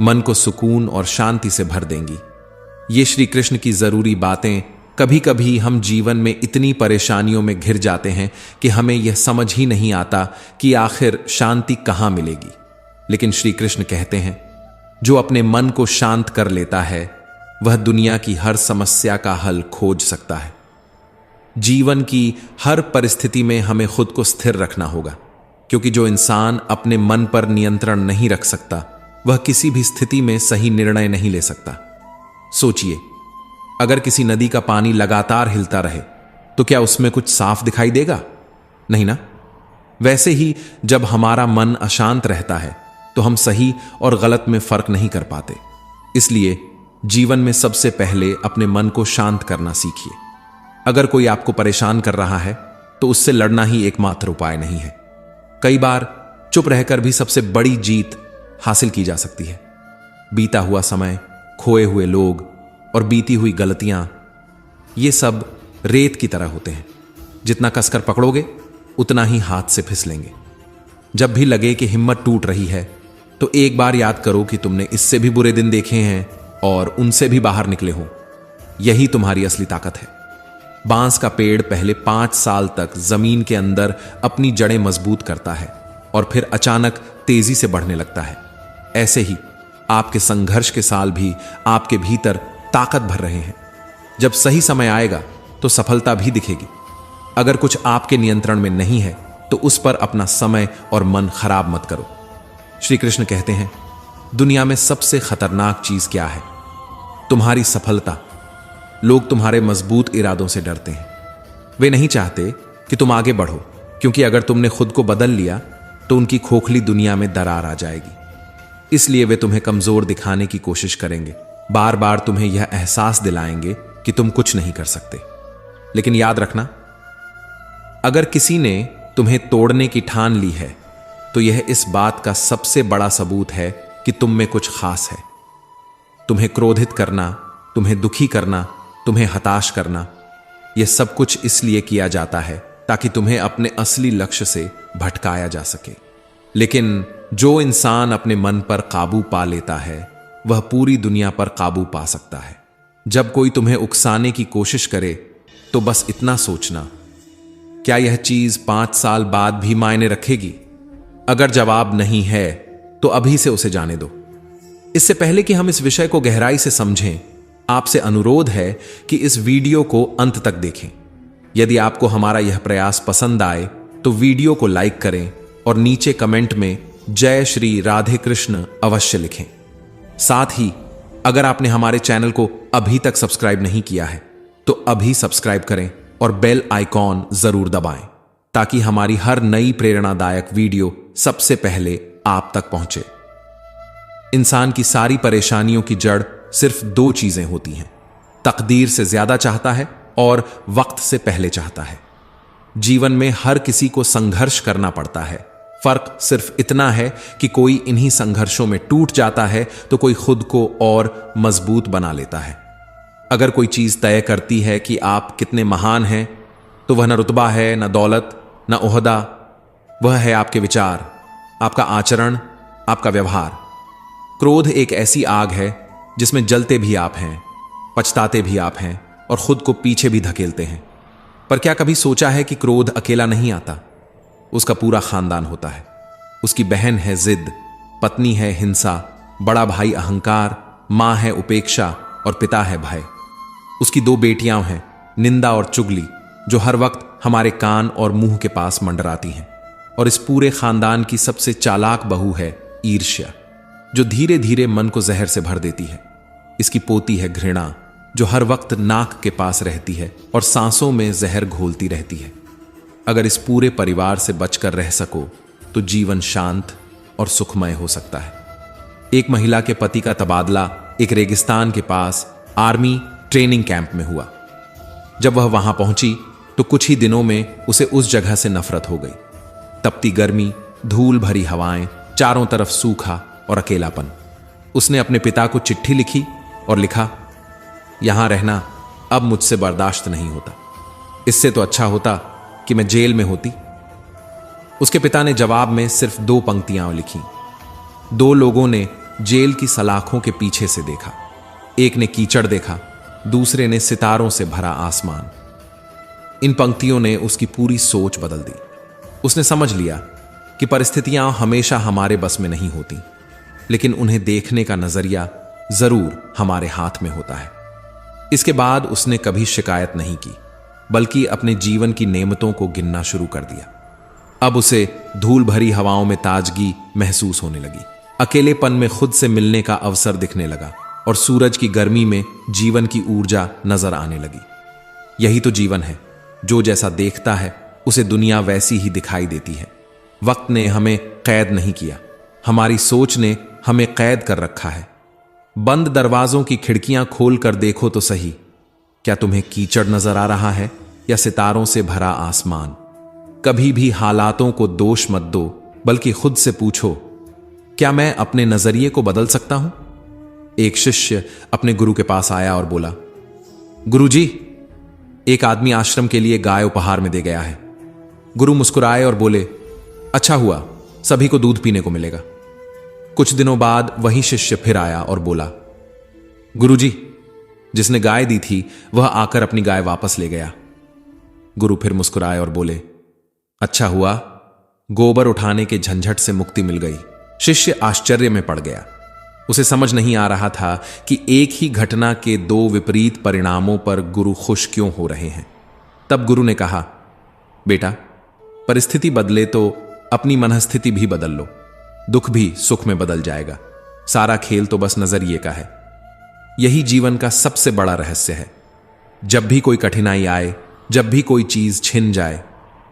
मन को सुकून और शांति से भर देंगी। ये श्री कृष्ण की जरूरी बातें। कभी कभी हम जीवन में इतनी परेशानियों में घिर जाते हैं कि हमें यह समझ ही नहीं आता कि आखिर शांति कहाँ मिलेगी। लेकिन श्री कृष्ण कहते हैं, जो अपने मन को शांत कर लेता है वह दुनिया की हर समस्या का हल खोज सकता है। जीवन की हर परिस्थिति में हमें खुद को स्थिर रखना होगा, क्योंकि जो इंसान अपने मन पर नियंत्रण नहीं रख सकता वह किसी भी स्थिति में सही निर्णय नहीं ले सकता। सोचिए, अगर किसी नदी का पानी लगातार हिलता रहे तो क्या उसमें कुछ साफ दिखाई देगा? नहीं ना। वैसे ही जब हमारा मन अशांत रहता है तो हम सही और गलत में फर्क नहीं कर पाते। इसलिए जीवन में सबसे पहले अपने मन को शांत करना सीखिए। अगर कोई आपको परेशान कर रहा है तो उससे लड़ना ही एकमात्र उपाय नहीं है। कई बार चुप रहकर भी सबसे बड़ी जीत हासिल की जा सकती है। बीता हुआ समय, खोए हुए लोग और बीती हुई गलतियां, ये सब रेत की तरह होते हैं। जितना कसकर पकड़ोगे उतना ही हाथ से फिसलेंगे। जब भी लगे कि हिम्मत टूट रही है तो एक बार याद करो कि तुमने इससे भी बुरे दिन देखे हैं और उनसे भी बाहर निकले हो। यही तुम्हारी असली ताकत है। बांस का पेड़ पहले 5 साल तक जमीन के अंदर अपनी जड़ें मजबूत करता है और फिर अचानक तेजी से बढ़ने लगता है। ऐसे ही आपके संघर्ष के साल भी आपके भीतर ताकत भर रहे हैं। जब सही समय आएगा तो सफलता भी दिखेगी। अगर कुछ आपके नियंत्रण में नहीं है तो उस पर अपना समय और मन खराब मत करो। श्री कृष्ण कहते हैं, दुनिया में सबसे खतरनाक चीज क्या है? तुम्हारी सफलता। लोग तुम्हारे मजबूत इरादों से डरते हैं। वे नहीं चाहते कि तुम आगे बढ़ो, क्योंकि अगर तुमने खुद को बदल लिया तो उनकी खोखली दुनिया में दरार आ जाएगी। इसलिए वे तुम्हें कमजोर दिखाने की कोशिश करेंगे। बार बार तुम्हें यह एहसास दिलाएंगे कि तुम कुछ नहीं कर सकते। लेकिन याद रखना, अगर किसी ने तुम्हें तोड़ने की ठान ली है तो यह इस बात का सबसे बड़ा सबूत है कि तुम में कुछ खास है। तुम्हें क्रोधित करना, तुम्हें दुखी करना, तुम्हें हताश करना, यह सब कुछ इसलिए किया जाता है ताकि तुम्हें अपने असली लक्ष्य से भटकाया जा सके। लेकिन जो इंसान अपने मन पर काबू पा लेता है वह पूरी दुनिया पर काबू पा सकता है। जब कोई तुम्हें उकसाने की कोशिश करे तो बस इतना सोचना, क्या यह चीज 5 साल बाद भी मायने रखेगी? अगर जवाब नहीं है तो अभी से उसे जाने दो। इससे पहले कि हम इस विषय को गहराई से समझें, आपसे अनुरोध है कि इस वीडियो को अंत तक देखें। यदि आपको हमारा यह प्रयास पसंद आए तो वीडियो को लाइक करें और नीचे कमेंट में जय श्री राधे कृष्ण अवश्य लिखें। साथ ही अगर आपने हमारे चैनल को अभी तक सब्सक्राइब नहीं किया है तो अभी सब्सक्राइब करें और बेल आइकॉन जरूर दबाएं, ताकि हमारी हर नई प्रेरणादायक वीडियो सबसे पहले आप तक पहुंचे। इंसान की सारी परेशानियों की जड़ सिर्फ 2 चीजें होती हैं, तकदीर से ज्यादा चाहता है और वक्त से पहले चाहता है। जीवन में हर किसी को संघर्ष करना पड़ता है। फर्क सिर्फ इतना है कि कोई इन्हीं संघर्षों में टूट जाता है तो कोई खुद को और मजबूत बना लेता है। अगर कोई चीज तय करती है कि आप कितने महान हैं तो वह न रुतबा है, न दौलत, न ओहदा, वह है आपके विचार, आपका आचरण, आपका व्यवहार। क्रोध एक ऐसी आग है जिसमें जलते भी आप हैं, पछताते भी आप हैं और खुद को पीछे भी धकेलते हैं। पर क्या कभी सोचा है कि क्रोध अकेला नहीं आता? उसका पूरा खानदान होता है। उसकी बहन है जिद, पत्नी है हिंसा, बड़ा भाई अहंकार, मां है उपेक्षा और पिता है भय। उसकी 2 बेटियां हैं निंदा और चुगली, जो हर वक्त हमारे कान और मुंह के पास मंडराती हैं। और इस पूरे खानदान की सबसे चालाक बहू है ईर्ष्या, जो धीरे धीरे मन को जहर से भर देती है। इसकी पोती है घृणा, जो हर वक्त नाक के पास रहती है और सांसों में जहर घोलती रहती है। अगर इस पूरे परिवार से बचकर रह सको तो जीवन शांत और सुखमय हो सकता है। एक महिला के पति का तबादला एक रेगिस्तान के पास आर्मी ट्रेनिंग कैंप में हुआ। जब वह वहां पहुंची तो कुछ ही दिनों में उसे उस जगह से नफरत हो गई। तपती गर्मी, धूल भरी हवाएं, चारों तरफ सूखा और अकेलापन। उसने अपने पिता को चिट्ठी लिखी और लिखा, यहां रहना अब मुझसे बर्दाश्त नहीं होता। इससे तो अच्छा होता कि मैं जेल में होती। उसके पिता ने जवाब में सिर्फ 2 पंक्तियां लिखी। 2 लोगों ने जेल की सलाखों के पीछे से देखा। एक ने कीचड़ देखा, दूसरे ने सितारों से भरा आसमान। इन पंक्तियों ने उसकी पूरी सोच बदल दी। उसने समझ लिया कि परिस्थितियां हमेशा हमारे बस में नहीं होती, लेकिन उन्हें देखने का नजरिया जरूर हमारे हाथ में होता है। इसके बाद उसने कभी शिकायत नहीं की, बल्कि अपने जीवन की नेमतों को गिनना शुरू कर दिया। अब उसे धूल भरी हवाओं में ताजगी महसूस होने लगी, अकेलेपन में खुद से मिलने का अवसर दिखने लगा और सूरज की गर्मी में जीवन की ऊर्जा नजर आने लगी। यही तो जीवन है, जो जैसा देखता है उसे दुनिया वैसी ही दिखाई देती है। वक्त ने हमें कैद नहीं किया, हमारी सोच ने हमें कैद कर रखा है। बंद दरवाजों की खिड़कियां खोल कर देखो तो सही, क्या तुम्हें कीचड़ नजर आ रहा है या सितारों से भरा आसमान? कभी भी हालातों को दोष मत दो, बल्कि खुद से पूछो, क्या मैं अपने नजरिए को बदल सकता हूं? एक शिष्य अपने गुरु के पास आया और बोला, गुरुजी, एक आदमी आश्रम के लिए गाय उपहार में दे गया है। गुरु मुस्कुराए और बोले, अच्छा हुआ, सभी को दूध पीने को मिलेगा। कुछ दिनों बाद वही शिष्य फिर आया और बोला, गुरुजी, जिसने गाय दी थी वह आकर अपनी गाय वापस ले गया। गुरु फिर मुस्कुराए और बोले, अच्छा हुआ, गोबर उठाने के झंझट से मुक्ति मिल गई। शिष्य आश्चर्य में पड़ गया। उसे समझ नहीं आ रहा था कि एक ही घटना के दो विपरीत परिणामों पर गुरु खुश क्यों हो रहे हैं। तब गुरु ने कहा, बेटा, परिस्थिति बदले तो अपनी मनस्थिति भी बदल लो, दुख भी सुख में बदल जाएगा। सारा खेल तो बस नजरिए का है। यही जीवन का सबसे बड़ा रहस्य है। जब भी कोई कठिनाई आए, जब भी कोई चीज छिन जाए,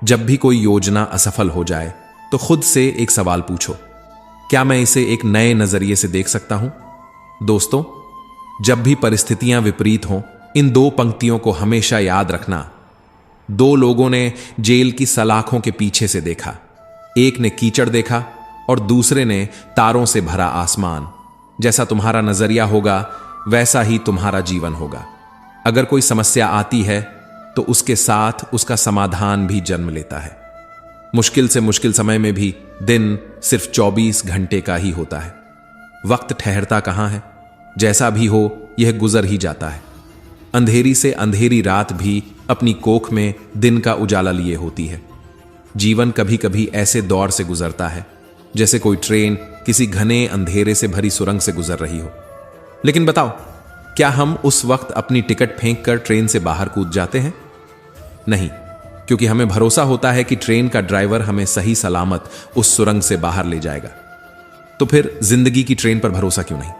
जब भी कोई योजना असफल हो जाए, तो खुद से एक सवाल पूछो, क्या मैं इसे एक नए नजरिए से देख सकता हूं? दोस्तों, जब भी परिस्थितियां विपरीत हों, इन दो पंक्तियों को हमेशा याद रखना। दो लोगों ने जेल की सलाखों के पीछे से देखा। एक ने कीचड़ देखा और दूसरे ने तारों से भरा आसमान। जैसा तुम्हारा नजरिया होगा, वैसा ही तुम्हारा जीवन होगा। अगर कोई समस्या आती है तो उसके साथ उसका समाधान भी जन्म लेता है। मुश्किल से मुश्किल समय में भी दिन सिर्फ 24 घंटे का ही होता है। वक्त ठहरता कहां है? जैसा भी हो, यह गुजर ही जाता है। अंधेरी से अंधेरी रात भी अपनी कोख में दिन का उजाला लिए होती है। जीवन कभी कभी ऐसे दौर से गुजरता है जैसे कोई ट्रेन किसी घने अंधेरे से भरी सुरंग से गुजर रही हो। लेकिन बताओ, क्या हम उस वक्त अपनी टिकट फेंक कर ट्रेन से बाहर कूद जाते हैं? नहीं, क्योंकि हमें भरोसा होता है कि ट्रेन का ड्राइवर हमें सही सलामत उस सुरंग से बाहर ले जाएगा। तो फिर जिंदगी की ट्रेन पर भरोसा क्यों नहीं?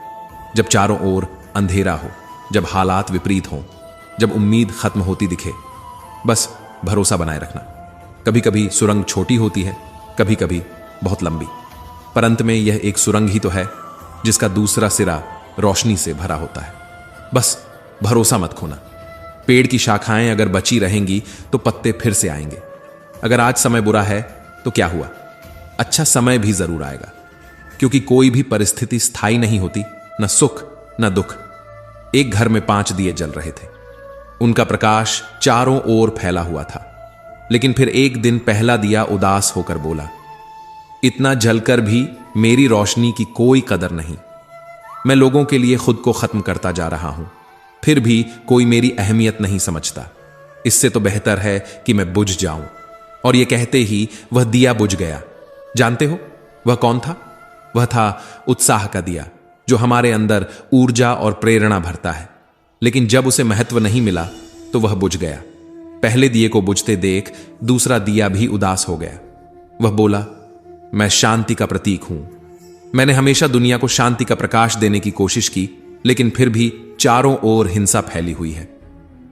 जब चारों ओर अंधेरा हो, जब हालात विपरीत हों, जब उम्मीद खत्म होती दिखे, बस भरोसा बनाए रखना। कभी कभी सुरंग छोटी होती है, कभी कभी बहुत लंबी, पर अंत में यह एक सुरंग ही तो है जिसका दूसरा सिरा रोशनी से भरा होता है। बस भरोसा मत खोना। पेड़ की शाखाएं अगर बची रहेंगी तो पत्ते फिर से आएंगे। अगर आज समय बुरा है तो क्या हुआ, अच्छा समय भी जरूर आएगा, क्योंकि कोई भी परिस्थिति स्थायी नहीं होती, न सुख न दुख। एक घर में 5 दिए जल रहे थे। उनका प्रकाश चारों ओर फैला हुआ था। लेकिन फिर एक दिन पहला दिया उदास होकर बोला, इतना जलकर भी मेरी रोशनी की कोई कदर नहीं। मैं लोगों के लिए खुद को खत्म करता जा रहा हूं, फिर भी कोई मेरी अहमियत नहीं समझता। इससे तो बेहतर है कि मैं बुझ जाऊं। और यह कहते ही वह दिया बुझ गया। जानते हो वह कौन था? वह था उत्साह का दिया, जो हमारे अंदर ऊर्जा और प्रेरणा भरता है। लेकिन जब उसे महत्व नहीं मिला तो वह बुझ गया। पहले दिए को बुझते देख दूसरा दिया भी उदास हो गया। वह बोला, मैं शांति का प्रतीक हूं। मैंने हमेशा दुनिया को शांति का प्रकाश देने की कोशिश की, लेकिन फिर भी चारों ओर हिंसा फैली हुई है।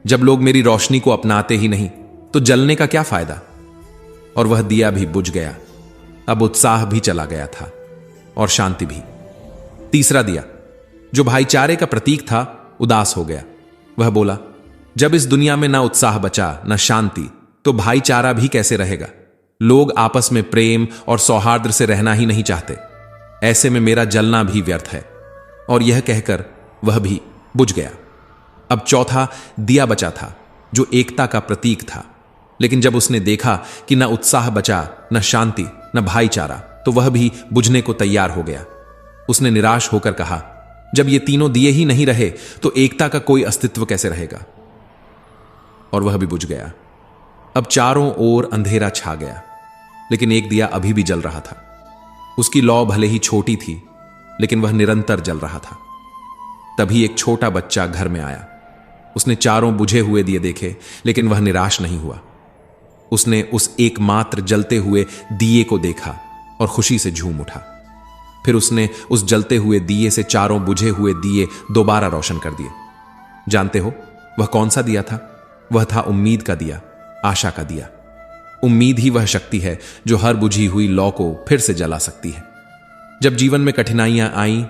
जब लोग मेरी रोशनी को अपनाते ही नहीं तो जलने का क्या फायदा? और वह दिया भी बुझ गया। अब उत्साह भी चला गया था और शांति भी। तीसरा दिया, जो भाईचारे का प्रतीक था, उदास हो गया। वह बोला, जब इस दुनिया में ना उत्साह बचा न शांति, तो भाईचारा भी कैसे रहेगा? लोग आपस में प्रेम और सौहार्द से रहना ही नहीं चाहते। ऐसे में मेरा जलना भी व्यर्थ है। और यह कहकर वह भी बुझ गया। अब चौथा दिया बचा था, जो एकता का प्रतीक था। लेकिन जब उसने देखा कि न उत्साह बचा, न शांति, न भाईचारा, तो वह भी बुझने को तैयार हो गया। उसने निराश होकर कहा, जब ये तीनों दिए ही नहीं रहे तो एकता का कोई अस्तित्व कैसे रहेगा? और वह भी बुझ गया। अब चारों ओर अंधेरा छा गया, लेकिन एक दिया अभी भी जल रहा था। उसकी लौ भले ही छोटी थी, लेकिन वह निरंतर जल रहा था। तभी एक छोटा बच्चा घर में आया। उसने चारों बुझे हुए दिए देखे, लेकिन वह निराश नहीं हुआ। उसने उस एकमात्र जलते हुए दिए को देखा और खुशी से झूम उठा। फिर उसने उस जलते हुए दिए से चारों बुझे हुए दिए दोबारा रोशन कर दिए। जानते हो वह कौन सा दिया था? वह था उम्मीद का दिया, आशा का दिया। उम्मीद ही वह शक्ति है जो हर बुझी हुई लौ को फिर से जला सकती है। जब जीवन में कठिनाइयां आईं,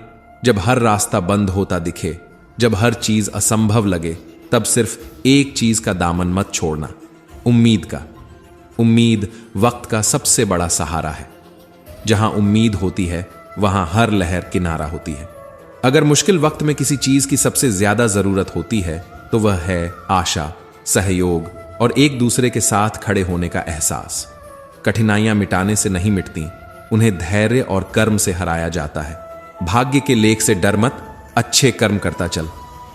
जब हर रास्ता बंद होता दिखे, जब हर चीज असंभव लगे, तब सिर्फ एक चीज का दामन मत छोड़ना, उम्मीद का। उम्मीद वक्त का सबसे बड़ा सहारा है। जहां उम्मीद होती है वहां हर लहर किनारा होती है। अगर मुश्किल वक्त में किसी चीज की सबसे ज्यादा जरूरत होती है तो वह है आशा, सहयोग और एक दूसरे के साथ खड़े होने का एहसास। कठिनाइयां मिटाने से नहीं मिटती, उन्हें धैर्य और कर्म से हराया जाता है। भाग्य के लेख से डर मत, अच्छे कर्म करता चल,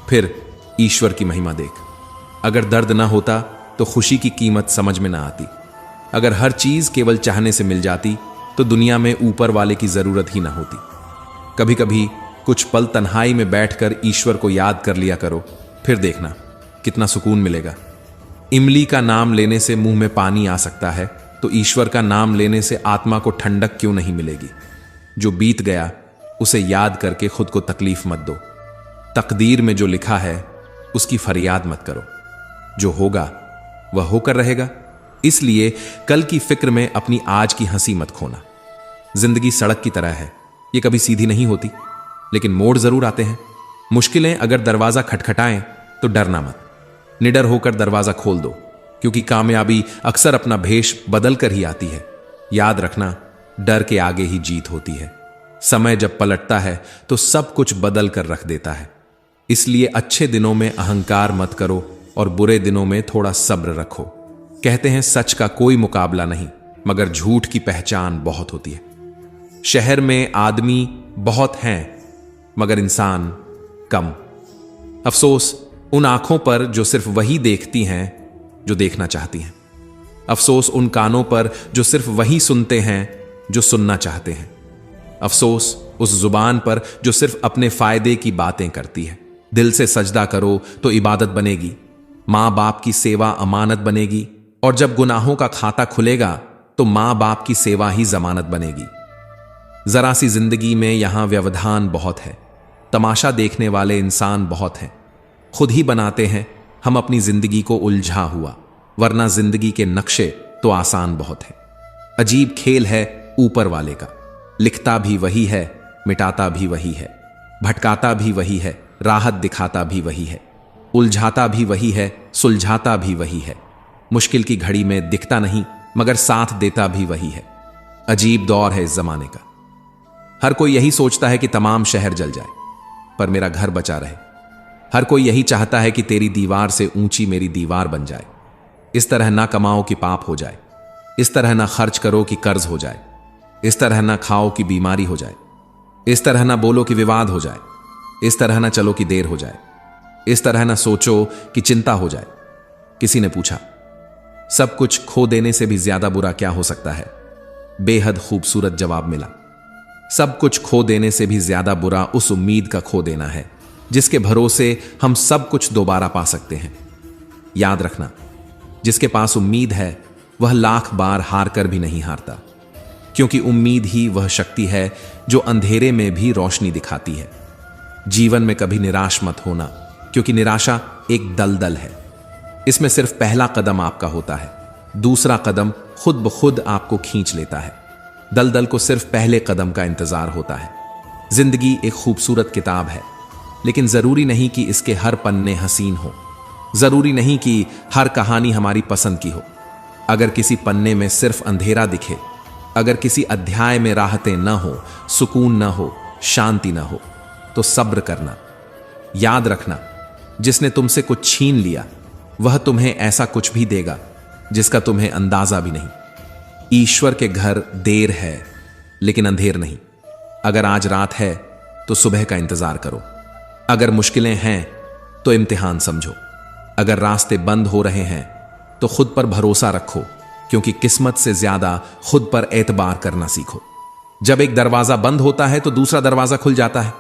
फिर ईश्वर की महिमा देख। अगर दर्द ना होता तो खुशी की कीमत समझ में ना आती। अगर हर चीज केवल चाहने से मिल जाती तो दुनिया में ऊपर वाले की जरूरत ही ना होती। कभी कभी कुछ पल तन्हाई में बैठकर ईश्वर को याद कर लिया करो, फिर देखना कितना सुकून मिलेगा। इमली का नाम लेने से मुंह में पानी आ सकता है, तो ईश्वर का नाम लेने से आत्मा को ठंडक क्यों नहीं मिलेगी? जो बीत गया उसे याद करके खुद को तकलीफ मत दो। तकदीर में जो लिखा है उसकी फरियाद मत करो। जो होगा वह होकर रहेगा, इसलिए कल की फिक्र में अपनी आज की हंसी मत खोना। जिंदगी सड़क की तरह है, ये कभी सीधी नहीं होती, लेकिन मोड़ जरूर आते हैं। मुश्किलें अगर दरवाजा खटखटाएं तो डरना मत, निडर होकर दरवाजा खोल दो, क्योंकि कामयाबी अक्सर अपना भेष बदल कर ही आती है। याद रखना, डर के आगे ही जीत होती है। समय जब पलटता है तो सब कुछ बदल कर रख देता है। इसलिए अच्छे दिनों में अहंकार मत करो और बुरे दिनों में थोड़ा सब्र रखो। कहते हैं सच का कोई मुकाबला नहीं, मगर झूठ की पहचान बहुत होती है। शहर में आदमी बहुत हैं, मगर इंसान कम। अफसोस उन आंखों पर जो सिर्फ वही देखती हैं जो देखना चाहती हैं। अफसोस उन कानों पर जो सिर्फ वही सुनते हैं जो सुनना चाहते हैं। अफसोस उस जुबान पर जो सिर्फ अपने फायदे की बातें करती है। दिल से सजदा करो तो इबादत बनेगी, मां बाप की सेवा अमानत बनेगी, और जब गुनाहों का खाता खुलेगा तो मां बाप की सेवा ही जमानत बनेगी। जरा सी जिंदगी में यहां व्यवधान बहुत है, तमाशा देखने वाले इंसान बहुत हैं। खुद ही बनाते हैं हम अपनी जिंदगी को उलझा हुआ, वरना जिंदगी के नक्शे तो आसान बहुत हैं। अजीब खेल है ऊपर वाले का, लिखता भी वही है, मिटाता भी वही है, भटकाता भी वही है, राहत दिखाता भी वही है, उलझाता भी वही है, सुलझाता भी वही है। मुश्किल की घड़ी में दिखता नहीं, मगर साथ देता भी वही है। अजीब दौर है इस जमाने का। हर कोई यही सोचता है कि तमाम शहर जल जाए पर मेरा घर बचा रहे। हर कोई यही चाहता है कि तेरी दीवार से ऊंची मेरी दीवार बन जाए। इस तरह ना कमाओ कि पाप हो जाए, इस तरह ना खर्च करो कि कर्ज हो जाए, इस तरह ना खाओ कि बीमारी हो जाए, इस तरह ना बोलो कि विवाद हो जाए, इस तरह ना चलो कि देर हो जाए, इस तरह ना सोचो कि चिंता हो जाए। किसी ने पूछा, सब कुछ खो देने से भी ज्यादा बुरा क्या हो सकता है? बेहद खूबसूरत जवाब मिला, सब कुछ खो देने से भी ज्यादा बुरा उस उम्मीद का खो देना है जिसके भरोसे हम सब कुछ दोबारा पा सकते हैं। याद रखना, जिसके पास उम्मीद है वह लाख बार हार कर भी नहीं हारता, क्योंकि उम्मीद ही वह शक्ति है जो अंधेरे में भी रोशनी दिखाती है। जीवन में कभी निराश मत होना, क्योंकि निराशा एक दलदल है। इसमें सिर्फ पहला कदम आपका होता है, दूसरा कदम खुद ब खुद आपको खींच लेता है। दलदल को सिर्फ पहले कदम का इंतजार होता है। जिंदगी एक खूबसूरत किताब है, लेकिन जरूरी नहीं कि इसके हर पन्ने हसीन हो, जरूरी नहीं कि हर कहानी हमारी पसंद की हो। अगर किसी पन्ने में सिर्फ अंधेरा दिखे, अगर किसी अध्याय में राहतें न हो, सुकून न हो, शांति न हो, तो सब्र करना। याद रखना, जिसने तुमसे कुछ छीन लिया वह तुम्हें ऐसा कुछ भी देगा जिसका तुम्हें अंदाजा भी नहीं। ईश्वर के घर देर है लेकिन अंधेर नहीं। अगर आज रात है तो सुबह का इंतजार करो। अगर मुश्किलें हैं तो इम्तिहान समझो। अगर रास्ते बंद हो रहे हैं तो खुद पर भरोसा रखो, क्योंकि किस्मत से ज्यादा खुद पर एतबार करना सीखो। जब एक दरवाजा बंद होता है तो दूसरा दरवाजा खुल जाता है,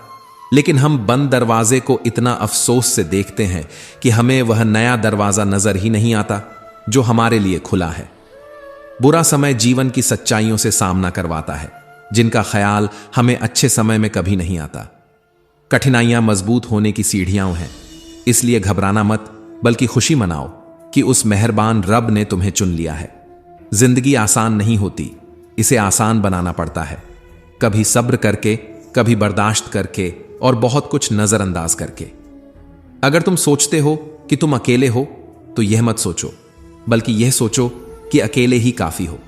लेकिन हम बंद दरवाजे को इतना अफसोस से देखते हैं कि हमें वह नया दरवाजा नजर ही नहीं आता जो हमारे लिए खुला है। बुरा समय जीवन की सच्चाइयों से सामना करवाता है, जिनका ख्याल हमें अच्छे समय में कभी नहीं आता। कठिनाइयां मजबूत होने की सीढ़ियां हैं, इसलिए घबराना मत, बल्कि खुशी मनाओ कि उस मेहरबान रब ने तुम्हें चुन लिया है। जिंदगी आसान नहीं होती, इसे आसान बनाना पड़ता है, कभी सब्र करके, कभी बर्दाश्त करके और बहुत कुछ नजरअंदाज करके। अगर तुम सोचते हो कि तुम अकेले हो तो यह मत सोचो, बल्कि यह सोचो कि अकेले ही काफी हो।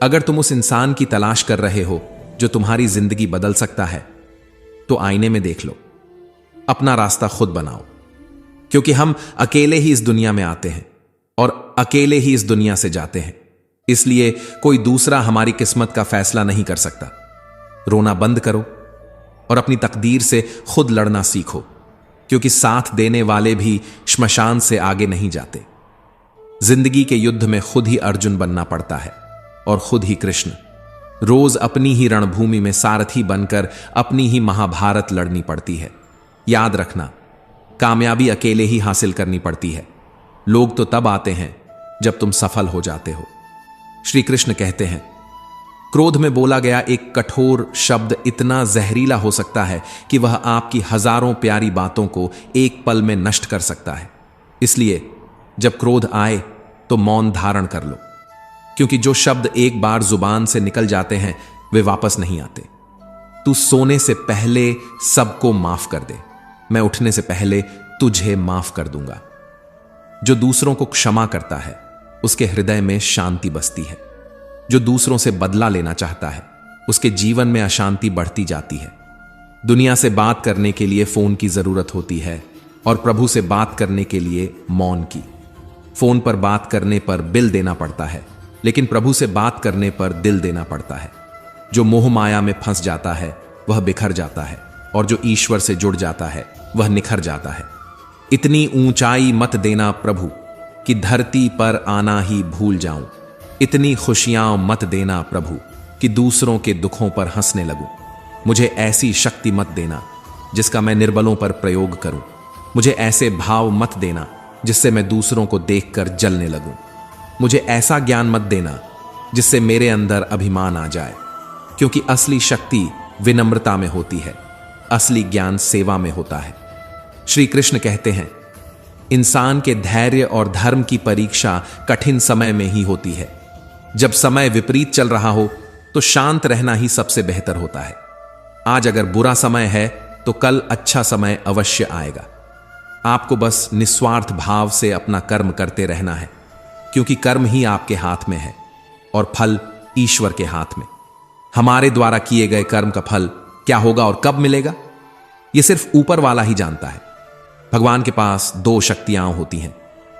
अगर तुम उस इंसान की तलाश कर रहे हो जो तुम्हारी जिंदगी बदल सकता है, तो आईने में देख लो, अपना रास्ता खुद बनाओ, क्योंकि हम अकेले ही इस दुनिया में आते हैं और अकेले ही इस दुनिया से जाते हैं। इसलिए कोई दूसरा हमारी किस्मत का फैसला नहीं कर सकता। रोना बंद करो और अपनी तकदीर से खुद लड़ना सीखो, क्योंकि साथ देने वाले भी श्मशान से आगे नहीं जाते। जिंदगी के युद्ध में खुद ही अर्जुन बनना पड़ता है और खुद ही कृष्ण। रोज अपनी ही रणभूमि में सारथी बनकर अपनी ही महाभारत लड़नी पड़ती है। याद रखना, कामयाबी अकेले ही हासिल करनी पड़ती है। लोग तो तब आते हैं जब तुम सफल हो जाते हो। श्री कृष्ण कहते हैं, क्रोध में बोला गया एक कठोर शब्द इतना जहरीला हो सकता है कि वह आपकी हजारों प्यारी बातों को एक पल में नष्ट कर सकता है। इसलिए जब क्रोध आए तो मौन धारण कर लो, क्योंकि जो शब्द एक बार जुबान से निकल जाते हैं वे वापस नहीं आते। तू सोने से पहले सबको माफ कर दे, मैं उठने से पहले तुझे माफ कर दूंगा। जो दूसरों को क्षमा करता है उसके हृदय में शांति बसती है। जो दूसरों से बदला लेना चाहता है उसके जीवन में अशांति बढ़ती जाती है। दुनिया से बात करने के लिए फोन की जरूरत होती है और प्रभु से बात करने के लिए मौन की। फोन पर बात करने पर बिल देना पड़ता है, लेकिन प्रभु से बात करने पर दिल देना पड़ता है। जो मोह माया में फंस जाता है वह बिखर जाता है, और जो ईश्वर से जुड़ जाता है वह निखर जाता है। इतनी ऊंचाई मत देना प्रभु कि धरती पर आना ही भूल जाऊं। इतनी खुशियां मत देना प्रभु कि दूसरों के दुखों पर हंसने लगूं। मुझे ऐसी शक्ति मत देना जिसका मैं निर्बलों पर प्रयोग करूं। मुझे ऐसे भाव मत देना जिससे मैं दूसरों को देखकर जलने लगूं। मुझे ऐसा ज्ञान मत देना जिससे मेरे अंदर अभिमान आ जाए, क्योंकि असली शक्ति विनम्रता में होती है, असली ज्ञान सेवा में होता है। श्री कृष्ण कहते हैं, इंसान के धैर्य और धर्म की परीक्षा कठिन समय में ही होती है। जब समय विपरीत चल रहा हो तो शांत रहना ही सबसे बेहतर होता है। आज अगर बुरा समय है तो कल अच्छा समय अवश्य आएगा। आपको बस निस्वार्थ भाव से अपना कर्म करते रहना है, क्योंकि कर्म ही आपके हाथ में है और फल ईश्वर के हाथ में। हमारे द्वारा किए गए कर्म का फल क्या होगा और कब मिलेगा, यह सिर्फ ऊपर वाला ही जानता है। भगवान के पास दो शक्तियां होती हैं,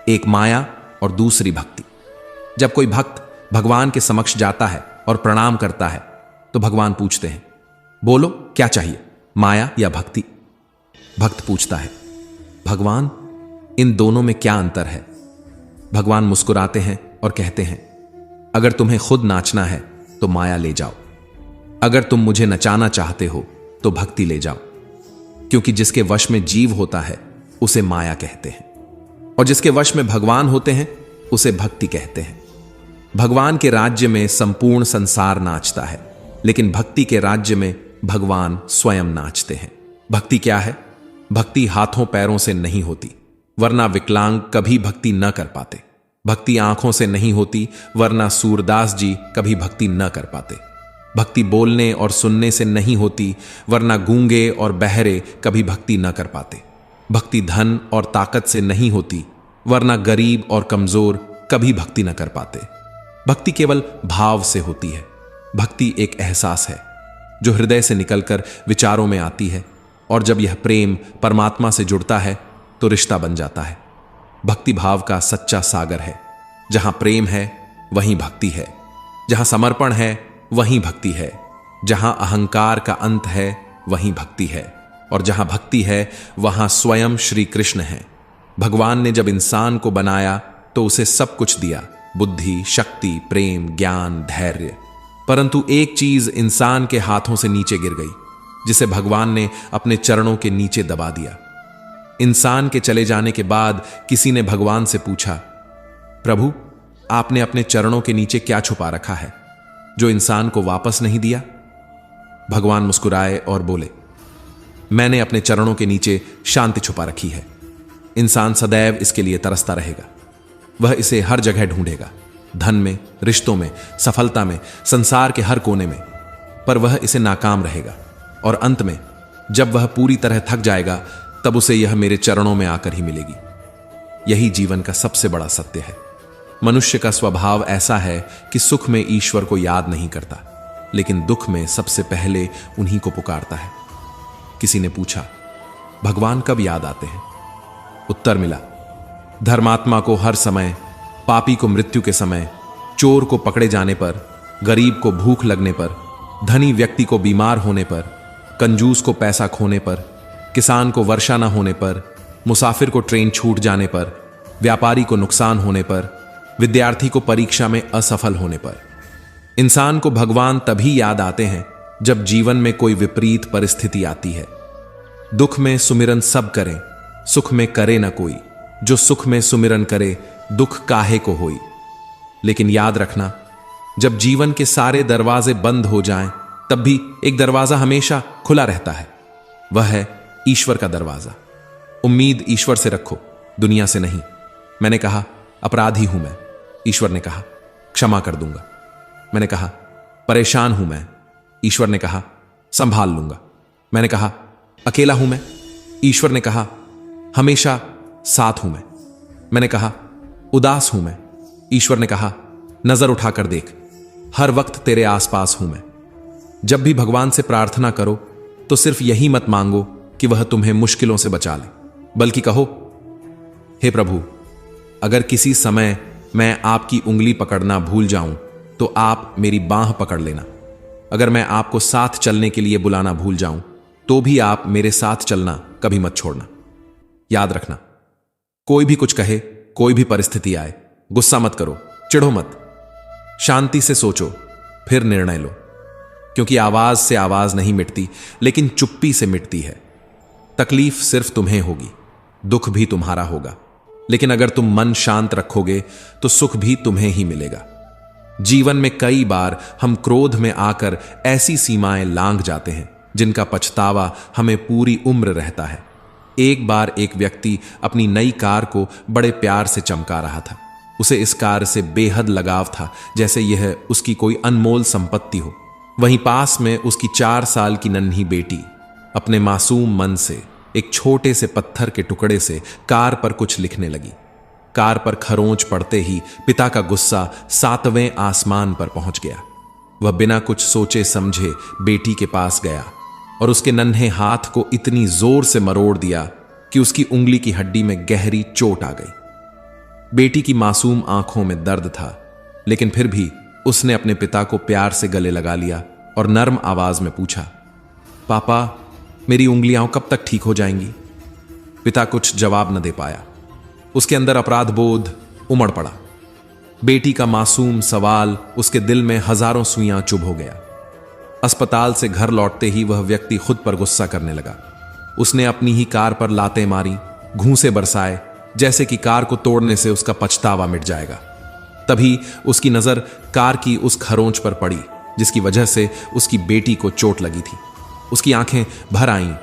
एक माया और दूसरी भक्ति। जब कोई भक्त भगवान के समक्ष जाता है और प्रणाम करता है तो भगवान पूछते हैं, बोलो क्या चाहिए, माया या भक्ति? भक्त पूछता है, भगवान इन दोनों में क्या अंतर है? भगवान मुस्कुराते हैं और कहते हैं, अगर तुम्हें खुद नाचना है तो माया ले जाओ, अगर तुम मुझे नचाना चाहते हो तो भक्ति ले जाओ। क्योंकि जिसके वश में जीव होता है उसे माया कहते हैं, और जिसके वश में भगवान होते हैं उसे भक्ति कहते हैं। भगवान के राज्य में संपूर्ण संसार नाचता है, लेकिन भक्ति के राज्य में भगवान स्वयं नाचते हैं। भक्ति क्या है? भक्ति हाथों पैरों से नहीं होती, वरना विकलांग कभी भक्ति न कर पाते। भक्ति आंखों से नहीं होती, वरना सूरदास जी कभी भक्ति न कर पाते। भक्ति बोलने और सुनने से नहीं होती, वरना गूंगे और बहरे कभी भक्ति न कर पाते। भक्ति धन और ताकत से नहीं होती, वरना गरीब और कमजोर कभी भक्ति न कर पाते। भक्ति केवल भाव से होती है। भक्ति एक एहसास है जो हृदय से निकलकर विचारों में आती है, और जब यह प्रेम परमात्मा से जुड़ता है तो रिश्ता बन जाता है। भक्ति भाव का सच्चा सागर है। जहां प्रेम है वहीं भक्ति है, जहां समर्पण है वहीं भक्ति है, जहां अहंकार का अंत है वहीं भक्ति है, और जहां भक्ति है वहां स्वयं श्री कृष्ण है। भगवान ने जब इंसान को बनाया तो उसे सब कुछ दिया, बुद्धि, शक्ति, प्रेम, ज्ञान, धैर्य। परंतु एक चीज इंसान के हाथों से नीचे गिर गई, जिसे भगवान ने अपने चरणों के नीचे दबा दिया। इंसान के चले जाने के बाद किसी ने भगवान से पूछा, प्रभु, आपने अपने चरणों के नीचे क्या छुपा रखा है जो इंसान को वापस नहीं दिया? भगवान मुस्कुराए और बोले, मैंने अपने चरणों के नीचे शांति छुपा रखी है। इंसान सदैव इसके लिए तरसता रहेगा। वह इसे हर जगह ढूंढेगा, धन में, रिश्तों में, सफलता में, संसार के हर कोने में, पर वह इसे नाकाम रहेगा। और अंत में जब वह पूरी तरह थक जाएगा तब उसे यह मेरे चरणों में आकर ही मिलेगी। यही जीवन का सबसे बड़ा सत्य है। मनुष्य का स्वभाव ऐसा है कि सुख में ईश्वर को याद नहीं करता, लेकिन दुख में सबसे पहले उन्हीं को पुकारता है। किसी ने पूछा, भगवान कब याद आते हैं? उत्तर मिला, धर्मात्मा को हर समय, पापी को मृत्यु के समय, चोर को पकड़े जाने पर, गरीब को भूख लगने पर, धनी व्यक्ति को बीमार होने पर, कंजूस को पैसा खोने पर, किसान को वर्षा न होने पर, मुसाफिर को ट्रेन छूट जाने पर, व्यापारी को नुकसान होने पर, विद्यार्थी को परीक्षा में असफल होने पर। इंसान को भगवान तभी याद आते हैं जब जीवन में कोई विपरीत परिस्थिति आती है। दुख में सुमिरन सब करें, सुख में करे न कोई। जो सुख में सुमिरन करे, दुख काहे को होई। लेकिन याद रखना, जब जीवन के सारे दरवाजे बंद हो जाएं, तब भी एक दरवाजा हमेशा खुला रहता है। वह है ईश्वर का दरवाजा। उम्मीद ईश्वर से रखो, दुनिया से नहीं। मैंने कहा, अपराधी हूं मैं। ईश्वर ने कहा, क्षमा कर दूंगा। मैंने कहा, परेशान हूं मैं। ईश्वर ने कहा, संभाल लूंगा। मैंने कहा, अकेला हूं मैं। ईश्वर ने कहा, हमेशा साथ हूं मैं। मैंने कहा, उदास हूं मैं। ईश्वर ने कहा, नजर उठाकर देख, हर वक्त तेरे आसपास हूं मैं। जब भी भगवान से प्रार्थना करो तो सिर्फ यही मत मांगो कि वह तुम्हें मुश्किलों से बचा ले, बल्कि कहो, हे प्रभु, अगर किसी समय मैं आपकी उंगली पकड़ना भूल जाऊं तो आप मेरी बांह पकड़ लेना। अगर मैं आपको साथ चलने के लिए बुलाना भूल जाऊं तो भी आप मेरे साथ चलना कभी मत छोड़ना। याद रखना, कोई भी कुछ कहे, कोई भी परिस्थिति आए, गुस्सा मत करो, चिढ़ो मत। शांति से सोचो, फिर निर्णय लो, क्योंकि आवाज से आवाज नहीं मिटती, लेकिन चुप्पी से मिटती है। तकलीफ सिर्फ तुम्हें होगी, दुख भी तुम्हारा होगा, लेकिन अगर तुम मन शांत रखोगे तो सुख भी तुम्हें ही मिलेगा। जीवन में कई बार हम क्रोध में आकर ऐसी सीमाएं लांघ जाते हैं जिनका पछतावा हमें पूरी उम्र रहता है। एक बार एक व्यक्ति अपनी नई कार को बड़े प्यार से चमका रहा था। उसे इस कार से बेहद लगाव था, जैसे यह उसकी कोई अनमोल संपत्ति हो। वहीं पास में उसकी 4 साल की नन्ही बेटी अपने मासूम मन से एक छोटे से पत्थर के टुकड़े से कार पर कुछ लिखने लगी। कार पर खरोंच पड़ते ही पिता का गुस्सा 7वें आसमान पर पहुंच गया। वह बिना कुछ सोचे समझे बेटी के पास गया और उसके नन्हे हाथ को इतनी जोर से मरोड़ दिया कि उसकी उंगली की हड्डी में गहरी चोट आ गई। बेटी की मासूम आंखों में दर्द था, लेकिन फिर भी उसने अपने पिता को प्यार से गले लगा लिया और नर्म आवाज में पूछा, पापा, मेरी उंगलियां कब तक ठीक हो जाएंगी? पिता कुछ जवाब न दे पाया। उसके अंदर अपराध बोध उमड़ पड़ा। बेटी का मासूम सवाल उसके दिल में हजारों सुइयां चुभ हो गया। अस्पताल से घर लौटते ही वह व्यक्ति खुद पर गुस्सा करने लगा। उसने अपनी ही कार पर लातें मारी, घूंसे बरसाए, जैसे कि कार को तोड़ने से उसका पछतावा मिट जाएगा। तभी उसकी नजर कार की उस खरोंच पर पड़ी जिसकी वजह से उसकी बेटी को चोट लगी थी। उसकी आंखें भर आईं।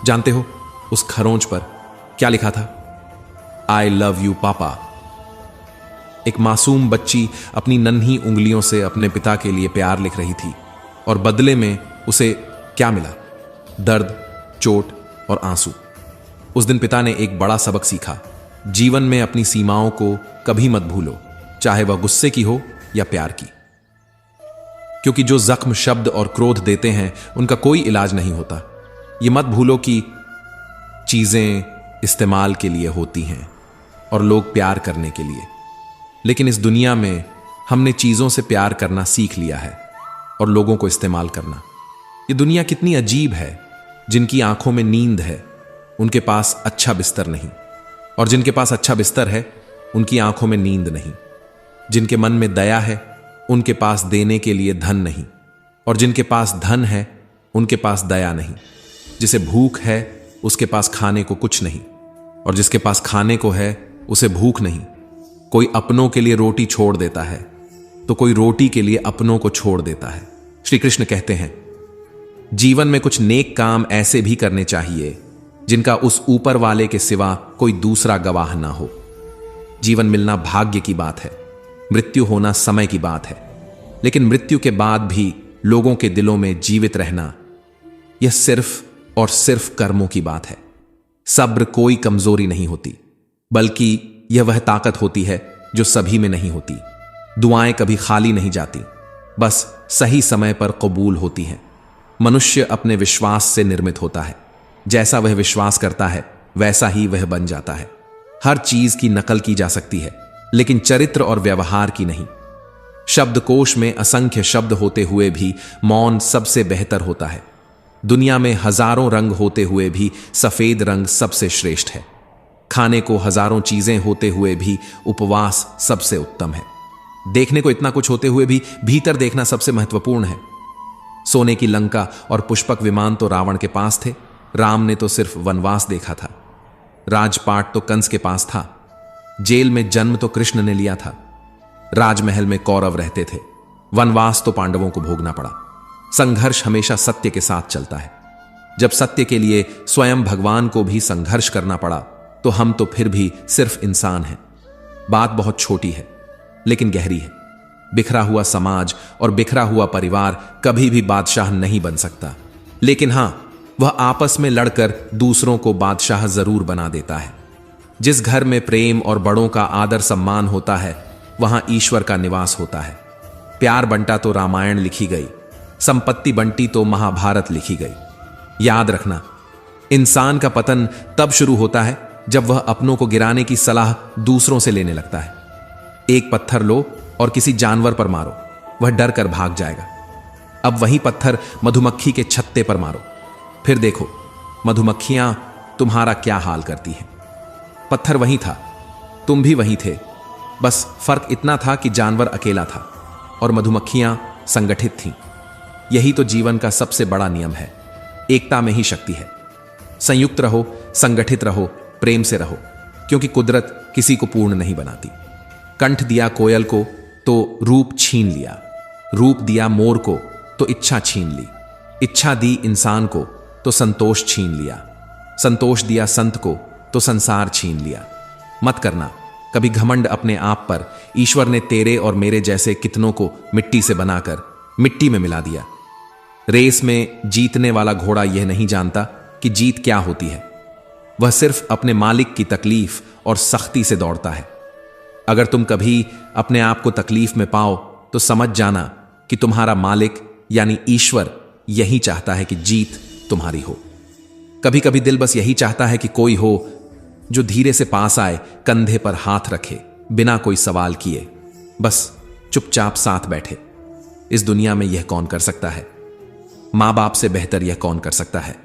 जानते हो उस खरोंच पर क्या लिखा था? आई लव यू पापा। एक मासूम बच्ची अपनी नन्ही उंगलियों से अपने पिता के लिए प्यार लिख रही थी और बदले में उसे क्या मिला? दर्द, चोट और आंसू। उस दिन पिता ने एक बड़ा सबक सीखा। जीवन में अपनी सीमाओं को कभी मत भूलो, चाहे वह गुस्से की हो या प्यार की, क्योंकि जो जख्म शब्द और क्रोध देते हैं उनका कोई इलाज नहीं होता। ये मत भूलो कि चीजें इस्तेमाल के लिए होती हैं और लोग प्यार करने के लिए, लेकिन इस दुनिया में हमने चीजों से प्यार करना सीख लिया है और लोगों को इस्तेमाल करना। ये दुनिया कितनी अजीब है। जिनकी आंखों में नींद है उनके पास अच्छा बिस्तर नहीं, और जिनके पास अच्छा बिस्तर है उनकी आंखों में नींद नहीं। जिनके मन में दया है उनके पास देने के लिए धन नहीं, और जिनके पास धन है उनके पास दया नहीं। जिसे भूख है उसके पास खाने को कुछ नहीं, और जिसके पास खाने को है उसे भूख नहीं। कोई अपनों के लिए रोटी छोड़ देता है तो कोई रोटी के लिए अपनों को छोड़ देता है। श्री कृष्ण कहते हैं, जीवन में कुछ नेक काम ऐसे भी करने चाहिए जिनका उस ऊपर वाले के सिवा कोई दूसरा गवाह ना हो। जीवन मिलना भाग्य की बात है, मृत्यु होना समय की बात है, लेकिन मृत्यु के बाद भी लोगों के दिलों में जीवित रहना यह सिर्फ और सिर्फ कर्मों की बात है। सब्र कोई कमजोरी नहीं होती, बल्कि यह वह ताकत होती है जो सभी में नहीं होती। दुआएं कभी खाली नहीं जाती, बस सही समय पर कबूल होती हैं। मनुष्य अपने विश्वास से निर्मित होता है। जैसा वह विश्वास करता है वैसा ही वह बन जाता है। हर चीज की नकल की जा सकती है, लेकिन चरित्र और व्यवहार की नहीं। शब्दकोश में असंख्य शब्द होते हुए भी मौन सबसे बेहतर होता है। दुनिया में हजारों रंग होते हुए भी सफेद रंग सबसे श्रेष्ठ है। खाने को हजारों चीजें होते हुए भी उपवास सबसे उत्तम है। देखने को इतना कुछ होते हुए भी भीतर देखना सबसे महत्वपूर्ण है। सोने की लंका और पुष्पक विमान तो रावण के पास थे, राम ने तो सिर्फ वनवास देखा था। राजपाट तो कंस के पास था, जेल में जन्म तो कृष्ण ने लिया था। राजमहल में कौरव रहते थे, वनवास तो पांडवों को भोगना पड़ा। संघर्ष हमेशा सत्य के साथ चलता है। जब सत्य के लिए स्वयं भगवान को भी संघर्ष करना पड़ा तो हम तो फिर भी सिर्फ इंसान हैं। बात बहुत छोटी है लेकिन गहरी है। बिखरा हुआ समाज और बिखरा हुआ परिवार कभी भी बादशाह नहीं बन सकता, लेकिन हां, वह आपस में लड़कर दूसरों को बादशाह जरूर बना देता है। जिस घर में प्रेम और बड़ों का आदर सम्मान होता है वहां ईश्वर का निवास होता है। प्यार बंटा तो रामायण लिखी गई, संपत्ति बंटी तो महाभारत लिखी गई। याद रखना, इंसान का पतन तब शुरू होता है जब वह अपनों को गिराने की सलाह दूसरों से लेने लगता है। एक पत्थर लो और किसी जानवर पर मारो, वह डर कर भाग जाएगा। अब वही पत्थर मधुमक्खी के छत्ते पर मारो, फिर देखो मधुमक्खियां तुम्हारा क्या हाल करती हैं। पत्थर वही था, तुम भी वही थे, बस फर्क इतना था कि जानवर अकेला था और मधुमक्खियां संगठित थीं। यही तो जीवन का सबसे बड़ा नियम है। एकता में ही शक्ति है। संयुक्त रहो, संगठित रहो, प्रेम से रहो, क्योंकि कुदरत किसी को पूर्ण नहीं बनाती। कंठ दिया कोयल को तो रूप छीन लिया, रूप दिया मोर को तो इच्छा छीन ली, इच्छा दी इंसान को तो संतोष छीन लिया, संतोष दिया संत को तो संसार छीन लिया। मत करना कभी घमंड अपने आप पर। ईश्वर ने तेरे और मेरे जैसे कितनों को मिट्टी से बनाकर मिट्टी में मिला दिया। रेस में जीतने वाला घोड़ा यह नहीं जानता कि जीत क्या होती है। वह सिर्फ अपने मालिक की तकलीफ और सख्ती से दौड़ता है। अगर तुम कभी अपने आप को तकलीफ में पाओ तो समझ जाना कि तुम्हारा मालिक यानी ईश्वर यही चाहता है कि जीत तुम्हारी हो। कभी कभी दिल बस यही चाहता है कि कोई हो जो धीरे से पास आए, कंधे पर हाथ रखे, बिना कोई सवाल किए, बस चुपचाप साथ बैठे। इस दुनिया में यह कौन कर सकता है? मां बाप से बेहतर यह कौन कर सकता है?